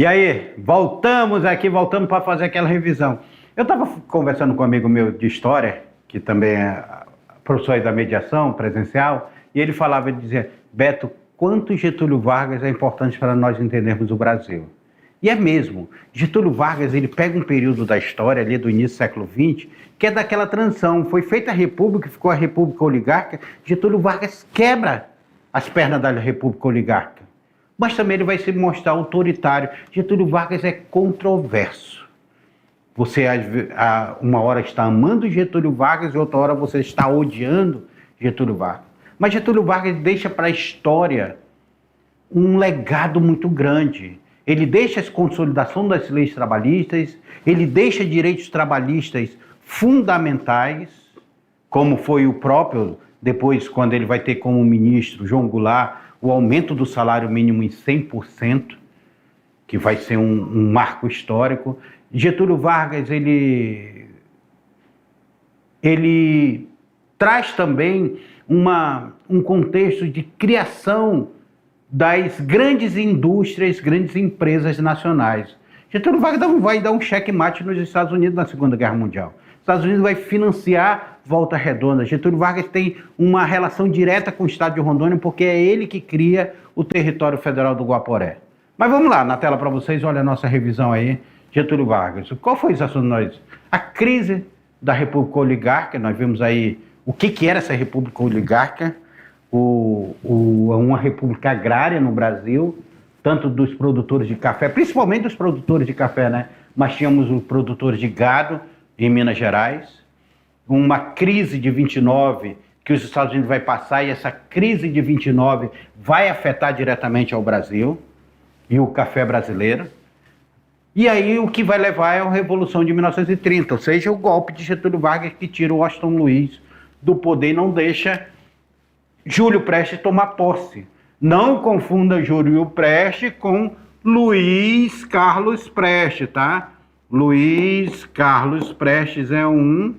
E aí, voltamos para fazer aquela revisão. Eu estava conversando com um amigo meu de história, que também é professor aí da mediação presencial, e ele falava, ele dizia, Beto, quanto Getúlio Vargas é importante para nós entendermos o Brasil. E é mesmo, Getúlio Vargas, ele pega um período da história ali do início do século XX, que é daquela transição, foi feita a República, ficou a República Oligárquica, Getúlio Vargas quebra as pernas da República Oligárquica. Mas também ele vai se mostrar autoritário. Getúlio Vargas é controverso. Você uma hora está amando Getúlio Vargas e outra hora você está odiando Getúlio Vargas. Mas Getúlio Vargas deixa para a história um legado muito grande. Ele deixa a consolidação das leis trabalhistas, ele deixa direitos trabalhistas fundamentais, como foi o próprio, depois quando ele vai ter como ministro João Goulart, o aumento do salário mínimo em 100%, que vai ser um marco histórico. Getúlio Vargas, ele traz também um contexto de criação das grandes indústrias, grandes empresas nacionais. Getúlio Vargas vai dar um checkmate nos Estados Unidos na Segunda Guerra Mundial. Os Estados Unidos vai financiar Volta Redonda. Getúlio Vargas tem uma relação direta com o estado de Rondônia, porque é ele que cria o território federal do Guaporé. Mas vamos lá, na tela para vocês, olha a nossa revisão aí, Getúlio Vargas. Qual foi esse assunto nós? A crise da República Oligárquica, nós vimos aí o que era essa República Oligárquica, uma república agrária no Brasil, tanto dos produtores de café, principalmente dos produtores de café, né? Mas tínhamos os produtores de gado em Minas Gerais, uma crise de 29 que os Estados Unidos vai passar, e essa crise de 29 vai afetar diretamente ao Brasil e o café brasileiro. E aí o que vai levar é a Revolução de 1930, ou seja, o golpe de Getúlio Vargas que tira o Washington Luiz do poder e não deixa Júlio Prestes tomar posse. Não confunda Júlio Prestes com Luiz Carlos Prestes, tá? Luiz Carlos Prestes é um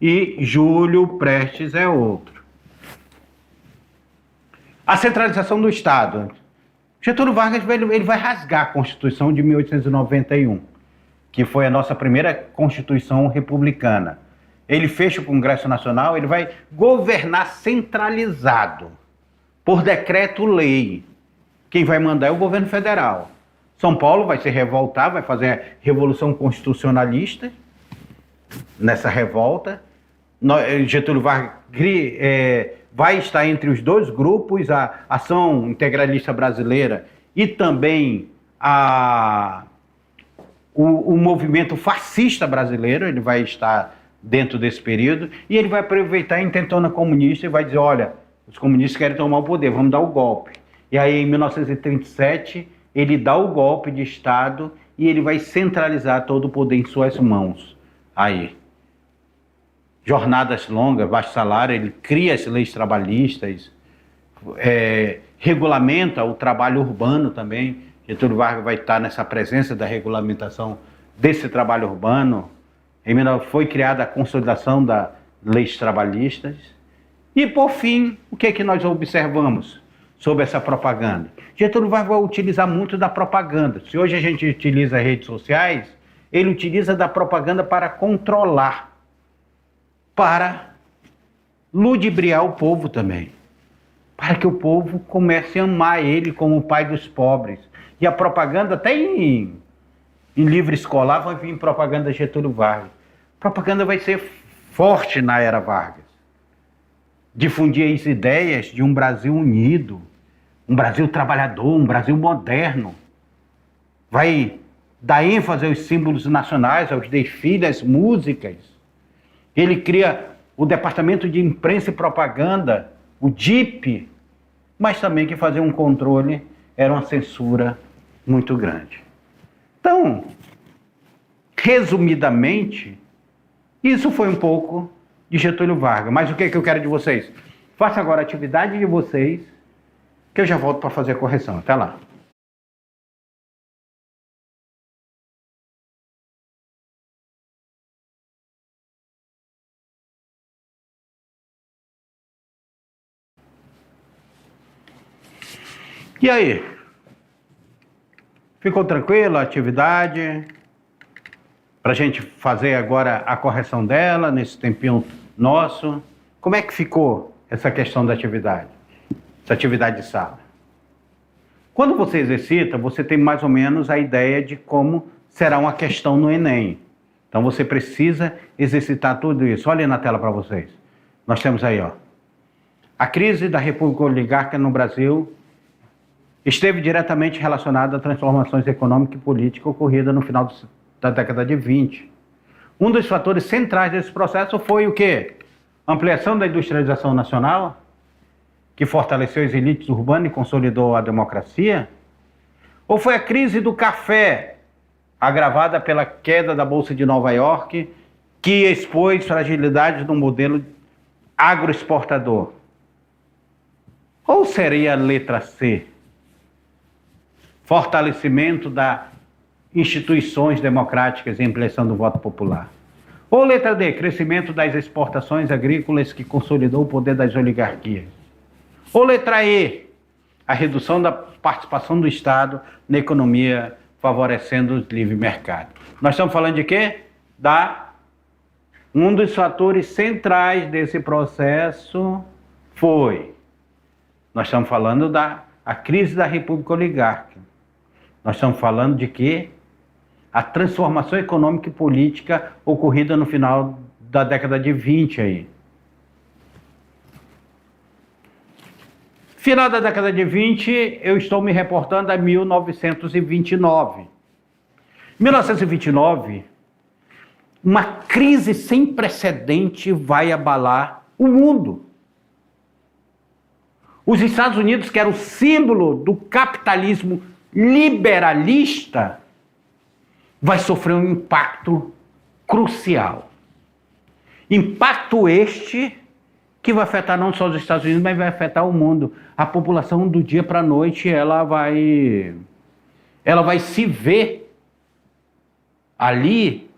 e Júlio Prestes é outro. A centralização do Estado. Getúlio Vargas ele vai rasgar a Constituição de 1891, que foi a nossa primeira Constituição republicana. Ele fecha o Congresso Nacional, ele vai governar centralizado, por decreto-lei. Quem vai mandar é o governo federal. São Paulo vai se revoltar, vai fazer a Revolução Constitucionalista nessa revolta. Getúlio Vargas vai estar entre os dois grupos, a Ação Integralista Brasileira e também o movimento fascista brasileiro, ele vai estar dentro desse período, e ele vai aproveitar a intentona comunista e vai dizer, olha, os comunistas querem tomar o poder, vamos dar o golpe. E aí, em 1937, ele dá o golpe de Estado e ele vai centralizar todo o poder em suas mãos. Aí, jornadas longas, baixo salário, ele cria as leis trabalhistas, regulamenta o trabalho urbano também. Getúlio Vargas vai estar nessa presença da regulamentação desse trabalho urbano. Foi criada a consolidação das leis trabalhistas. E, por fim, o que é que nós observamos sobre essa propaganda? Getúlio Vargas vai utilizar muito da propaganda. Se hoje a gente utiliza as redes sociais, ele utiliza da propaganda para controlar, para ludibriar o povo também, para que o povo comece a amar ele como o pai dos pobres. E a propaganda, até em livro escolar, vai vir propaganda de Getúlio Vargas. A propaganda vai ser forte na era Vargas. Difundir as ideias de um Brasil unido, um Brasil trabalhador, um Brasil moderno. Vai dar ênfase aos símbolos nacionais, aos desfiles, às músicas. Ele cria o Departamento de Imprensa e Propaganda, o DIP, mas também que fazer um controle era uma censura muito grande. Então, resumidamente, isso foi um pouco de Getúlio Vargas. Mas o que eu quero de vocês? Faça agora a atividade de vocês, que eu já volto para fazer a correção. Até lá. E aí? Ficou tranquilo a atividade? Para a gente fazer agora a correção dela, nesse tempinho nosso. Como é que ficou essa questão da atividade? Essa atividade de sala. Quando você exercita, você tem mais ou menos a ideia de como será uma questão no Enem. Então você precisa exercitar tudo isso. Olha aí na tela para vocês. Nós temos aí, ó. A crise da República Oligárquica no Brasil esteve diretamente relacionada a transformações econômicas e políticas ocorridas no final da década de 20. Um dos fatores centrais desse processo foi o quê? Ampliação da industrialização nacional, que fortaleceu as elites urbanas e consolidou a democracia? Ou foi a crise do café, agravada pela queda da Bolsa de Nova York, que expôs fragilidades do modelo agroexportador? Ou seria a letra C? Fortalecimento das instituições democráticas e ampliação do voto popular. Ou letra D, crescimento das exportações agrícolas que consolidou o poder das oligarquias. Ou letra E, a redução da participação do Estado na economia, favorecendo o livre mercado. Nós estamos falando de quê? Um dos fatores centrais desse processo foi, nós estamos falando da crise da República Oligárquica. Nós estamos falando de quê? A transformação econômica e política ocorrida no final da década de 20 aí. Final da década de 20, eu estou me reportando a 1929. 1929, uma crise sem precedente vai abalar o mundo. Os Estados Unidos, que era o símbolo do capitalismo liberalista, vai sofrer um impacto crucial. Impacto este que vai afetar não só os Estados Unidos, mas vai afetar o mundo. A população do dia para a noite, ela vai se ver ali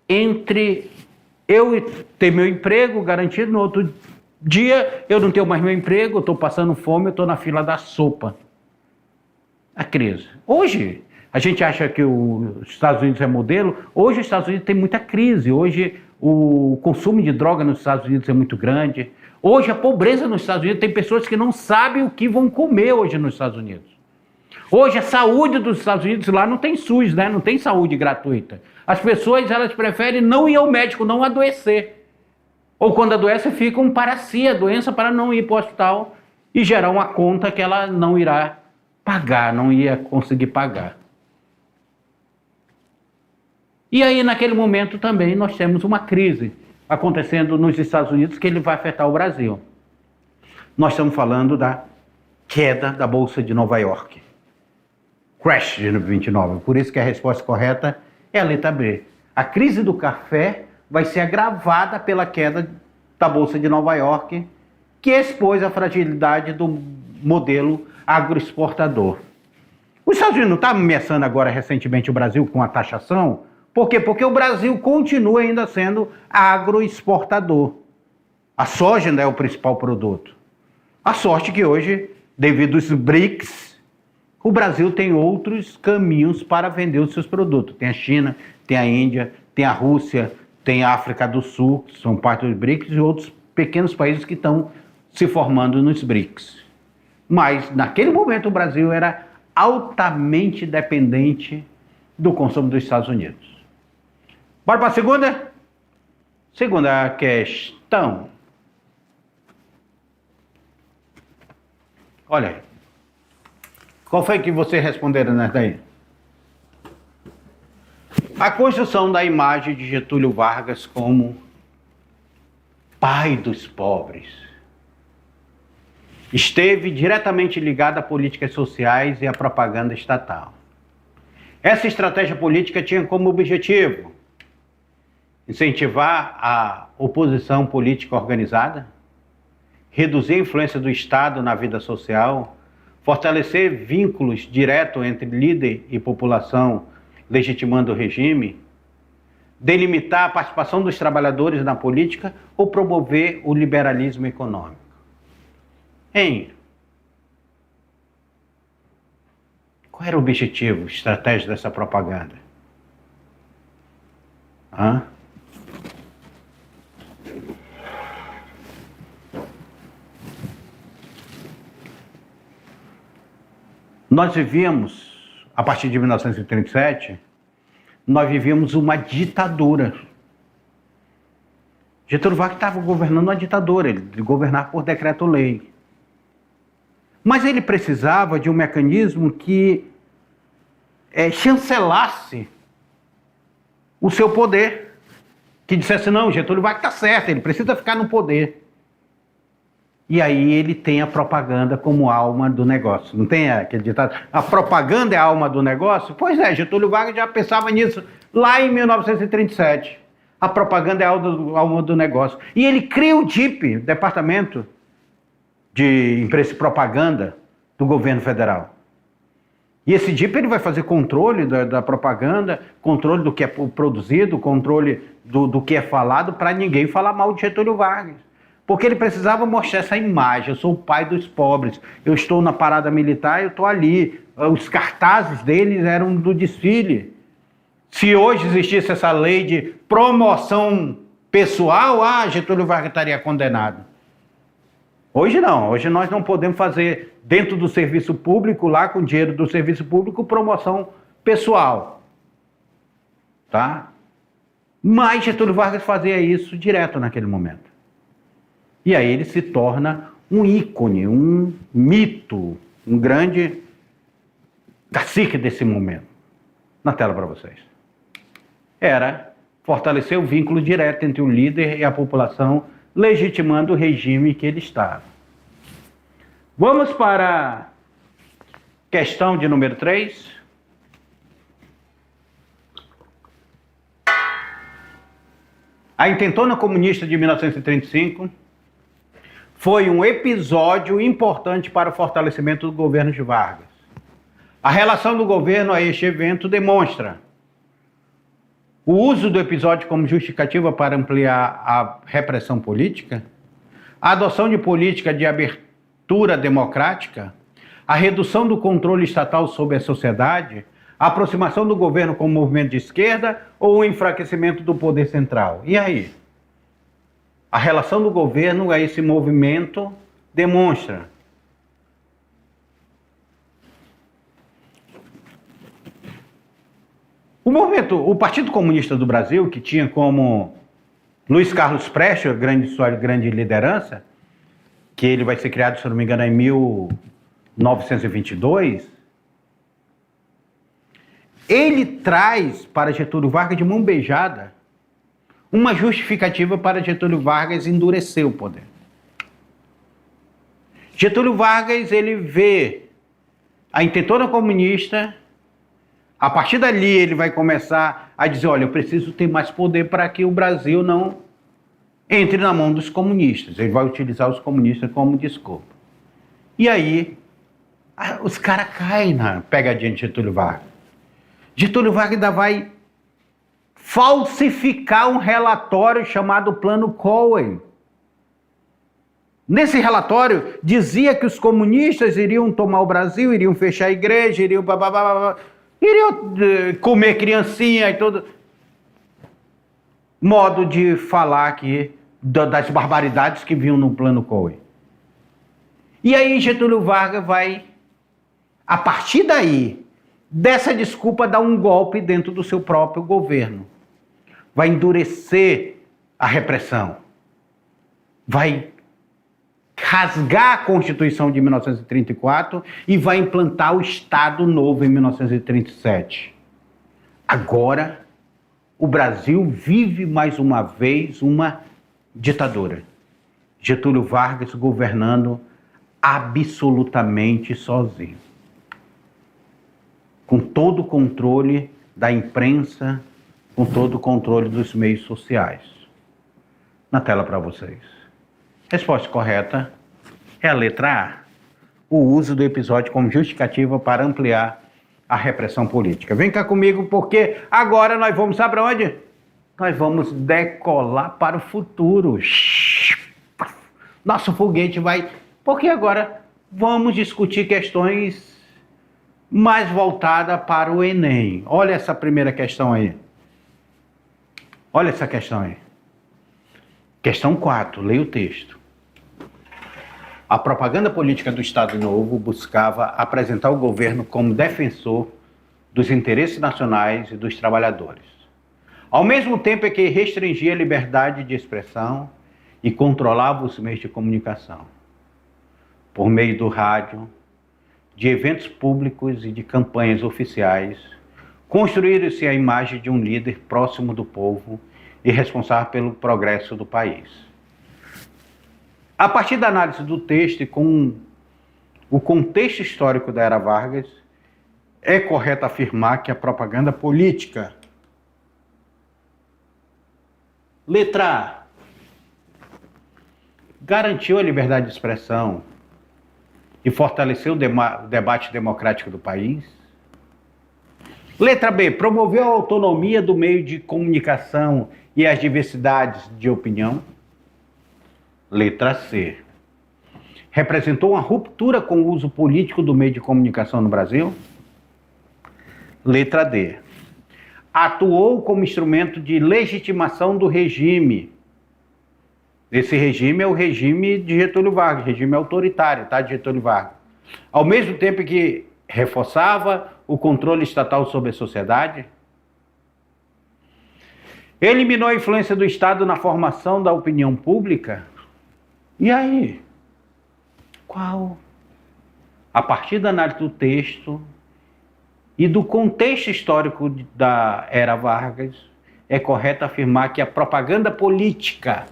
entre eu ter meu emprego garantido, no outro dia eu não tenho mais meu emprego, eu estou passando fome, eu estou na fila da sopa. A crise. Hoje, a gente acha que os Estados Unidos é modelo. Hoje os Estados Unidos tem muita crise. Hoje o consumo de droga nos Estados Unidos é muito grande. Hoje a pobreza nos Estados Unidos, tem pessoas que não sabem o que vão comer hoje nos Estados Unidos. Hoje a saúde dos Estados Unidos lá não tem SUS, né? Não tem saúde gratuita. As pessoas, elas preferem não ir ao médico, não adoecer. Ou quando adoece, ficam para si a doença para não ir para o hospital e gerar uma conta que ela não irá pagar, não ia conseguir pagar. E aí, naquele momento também, nós temos uma crise acontecendo nos Estados Unidos que ele vai afetar o Brasil. Nós estamos falando da queda da Bolsa de Nova York. Crash de 29. Por isso que a resposta correta é a letra B. A crise do café vai ser agravada pela queda da Bolsa de Nova York, que expôs a fragilidade do modelo agroexportador. Os Estados Unidos não estão ameaçando agora recentemente o Brasil com a taxação? Por quê? Porque o Brasil continua ainda sendo agroexportador. A soja ainda é o principal produto. A sorte que hoje, devido aos BRICS, o Brasil tem outros caminhos para vender os seus produtos. Tem a China, tem a Índia, tem a Rússia, tem a África do Sul, que são parte dos BRICS, e outros pequenos países que estão se formando nos BRICS. Mas, naquele momento, o Brasil era altamente dependente do consumo dos Estados Unidos. Bora para a segunda? Segunda questão. Olha aí. Qual foi que vocês responderam nessa daí? A construção da imagem de Getúlio Vargas como pai dos pobres esteve diretamente ligada a políticas sociais e à propaganda estatal. Essa estratégia política tinha como objetivo incentivar a oposição política organizada, reduzir a influência do Estado na vida social, fortalecer vínculos diretos entre líder e população, legitimando o regime, delimitar a participação dos trabalhadores na política ou promover o liberalismo econômico. Qual Qual era o objetivo, estratégia dessa propaganda? Hã? Nós vivíamos, a partir de 1937, nós vivíamos uma ditadura. Getúlio Vargas estava governando uma ditadura, ele governava por decreto-lei. Mas ele precisava de um mecanismo que chancelasse o seu poder, que dissesse, não, Getúlio Vargas está certo, ele precisa ficar no poder. E aí ele tem a propaganda como alma do negócio. Não tem aquele ditado, a propaganda é a alma do negócio? Pois é, Getúlio Vargas já pensava nisso lá em 1937. A propaganda é a alma do negócio. E ele cria o DIP, Departamento de Imprensa e Propaganda do governo federal. E esse DIP ele vai fazer controle da propaganda, controle do que é produzido, controle do que é falado, para ninguém falar mal de Getúlio Vargas. Porque ele precisava mostrar essa imagem, eu sou o pai dos pobres, eu estou na parada militar, eu estou ali. Os cartazes deles eram do desfile. Se hoje existisse essa lei de promoção pessoal, Getúlio Vargas estaria condenado. Hoje não, hoje nós não podemos fazer dentro do serviço público, lá com dinheiro do serviço público, promoção pessoal. Tá? Mas Getúlio Vargas fazia isso direto naquele momento. E aí ele se torna um ícone, um mito, um grande cacique desse momento. Na tela para vocês. Era fortalecer o vínculo direto entre o líder e a população, legitimando o regime que ele estava. Vamos para a questão de número 3. A intentona comunista de 1935 foi um episódio importante para o fortalecimento do governo de Vargas. A relação do governo a este evento demonstra o uso do episódio como justificativa para ampliar a repressão política, a adoção de política de abertura democrática, a redução do controle estatal sobre a sociedade, a aproximação do governo com o movimento de esquerda ou o enfraquecimento do poder central. E aí? A relação do governo a esse movimento demonstra o Partido Comunista do Brasil, que tinha como Luiz Carlos Prestes, grande liderança, que ele vai ser criado, se não me engano, em 1922, ele traz para Getúlio Vargas de mão beijada uma justificativa para Getúlio Vargas endurecer o poder. Getúlio Vargas, ele vê a intentona comunista, a partir dali ele vai começar a dizer, olha, eu preciso ter mais poder para que o Brasil não entre na mão dos comunistas. Ele vai utilizar os comunistas como desculpa. E aí, os caras caem na pegadinha de Getúlio Vargas. Getúlio Vargas ainda vai falsificar um relatório chamado Plano Cohen. Nesse relatório, dizia que os comunistas iriam tomar o Brasil, iriam fechar a igreja, iriam comer criancinha e todo. Modo de falar aqui das barbaridades que vinham no Plano Cohen. E aí Getúlio Vargas vai, a partir daí, dessa desculpa, dar um golpe dentro do seu próprio governo. Vai endurecer a repressão. Vai rasgar a Constituição de 1934 e vai implantar o Estado Novo em 1937. Agora, o Brasil vive mais uma vez uma ditadura. Getúlio Vargas governando absolutamente sozinho. Com todo o controle da imprensa, com todo o controle dos meios sociais. Na tela para vocês. Resposta correta é a letra A. O uso do episódio como justificativa para ampliar a repressão política. Vem cá comigo, porque agora nós vamos, sabe para onde? Nós vamos decolar para o futuro. Nosso foguete vai... Porque agora vamos discutir questões mais voltada para o Enem. Olha essa primeira questão aí. Olha essa questão aí. Questão 4, leia o texto. A propaganda política do Estado Novo buscava apresentar o governo como defensor dos interesses nacionais e dos trabalhadores, ao mesmo tempo que restringia a liberdade de expressão e controlava os meios de comunicação, por meio do rádio, de eventos públicos e de campanhas oficiais, construíram-se a imagem de um líder próximo do povo e responsável pelo progresso do país. A partir da análise do texto e com o contexto histórico da Era Vargas, é correto afirmar que a propaganda política, letra A, garantiu a liberdade de expressão e fortaleceu o debate democrático do país. Letra B, promoveu a autonomia do meio de comunicação e as diversidades de opinião. Letra C, representou uma ruptura com o uso político do meio de comunicação no Brasil. Letra D, atuou como instrumento de legitimação do regime. Esse regime é o regime de Getúlio Vargas, regime autoritário, tá, de Getúlio Vargas. Ao mesmo tempo que reforçava o controle estatal sobre a sociedade, eliminou a influência do Estado na formação da opinião pública. E aí? Qual? A partir da análise do texto e do contexto histórico da Era Vargas, é correto afirmar que a propaganda política,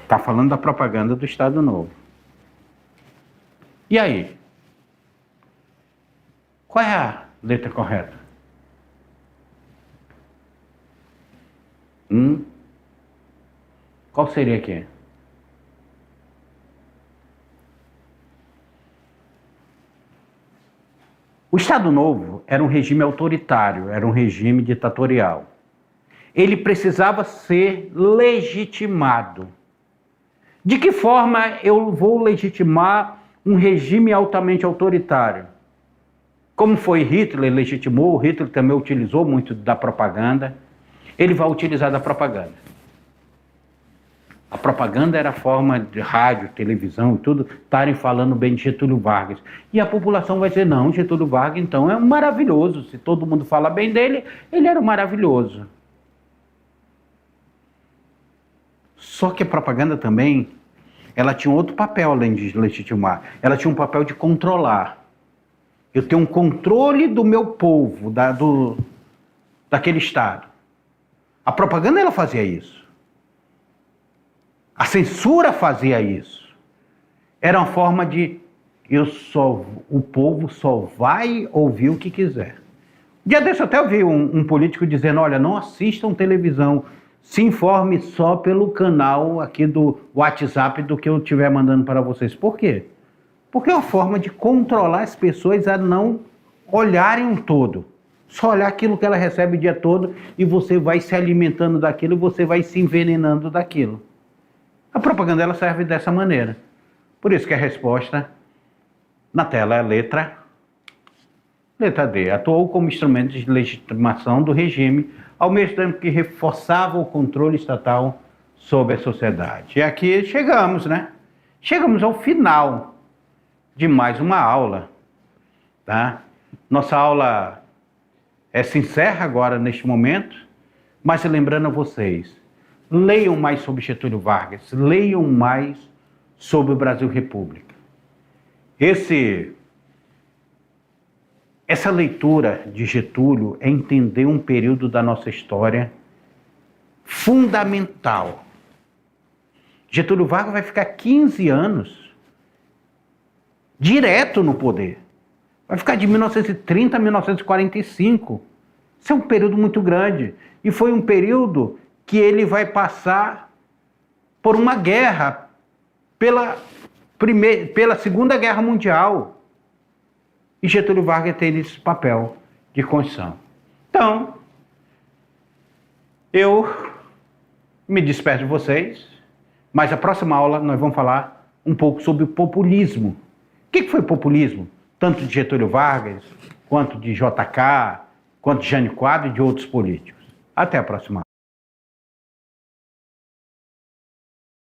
está falando da propaganda do Estado Novo. E aí? Qual é a letra correta? Qual seria aqui? O Estado Novo era um regime autoritário, era um regime ditatorial. Ele precisava ser legitimado. De que forma eu vou legitimar um regime altamente autoritário? Como foi Hitler legitimou, Hitler também utilizou muito da propaganda. Ele vai utilizar da propaganda. A propaganda era a forma de rádio, televisão e tudo estarem falando bem de Getúlio Vargas. E a população vai dizer, não, Getúlio Vargas então é um maravilhoso. Se todo mundo fala bem dele, ele era um maravilhoso. Só que a propaganda também, ela tinha outro papel além de legitimar. Ela tinha um papel de controlar. Eu tenho um controle do meu povo, daquele Estado. A propaganda, ela fazia isso. A censura fazia isso. Era uma forma de o povo só vai ouvir o que quiser. Um dia desse eu até ouvi um político dizendo, olha, não assistam televisão, se informe só pelo canal aqui do WhatsApp do que eu estiver mandando para vocês. Por quê? Porque é uma forma de controlar as pessoas a não olharem um todo. Só olhar aquilo que ela recebe o dia todo e você vai se alimentando daquilo e você vai se envenenando daquilo. A propaganda ela serve dessa maneira. Por isso que a resposta na tela é a letra D. Atuou como instrumento de legitimação do regime, ao mesmo tempo que reforçava o controle estatal sobre a sociedade. E aqui chegamos, né? Chegamos ao final de mais uma aula, tá? Nossa aula se encerra agora neste momento, mas lembrando a vocês, leiam mais sobre Getúlio Vargas, leiam mais sobre o Brasil República. Essa leitura de Getúlio é entender um período da nossa história fundamental. Getúlio Vargas vai ficar 15 anos direto no poder. Vai ficar de 1930 a 1945. Isso é um período muito grande. E foi um período que ele vai passar por uma guerra, pela Segunda Guerra Mundial. E Getúlio Vargas tem esse papel de construção. Então, eu me despeço de vocês, mas a próxima aula nós vamos falar um pouco sobre o populismo. O que foi populismo? tanto de Getúlio Vargas, quanto de JK, quanto de Jânio Quadros e de outros políticos. Até a próxima.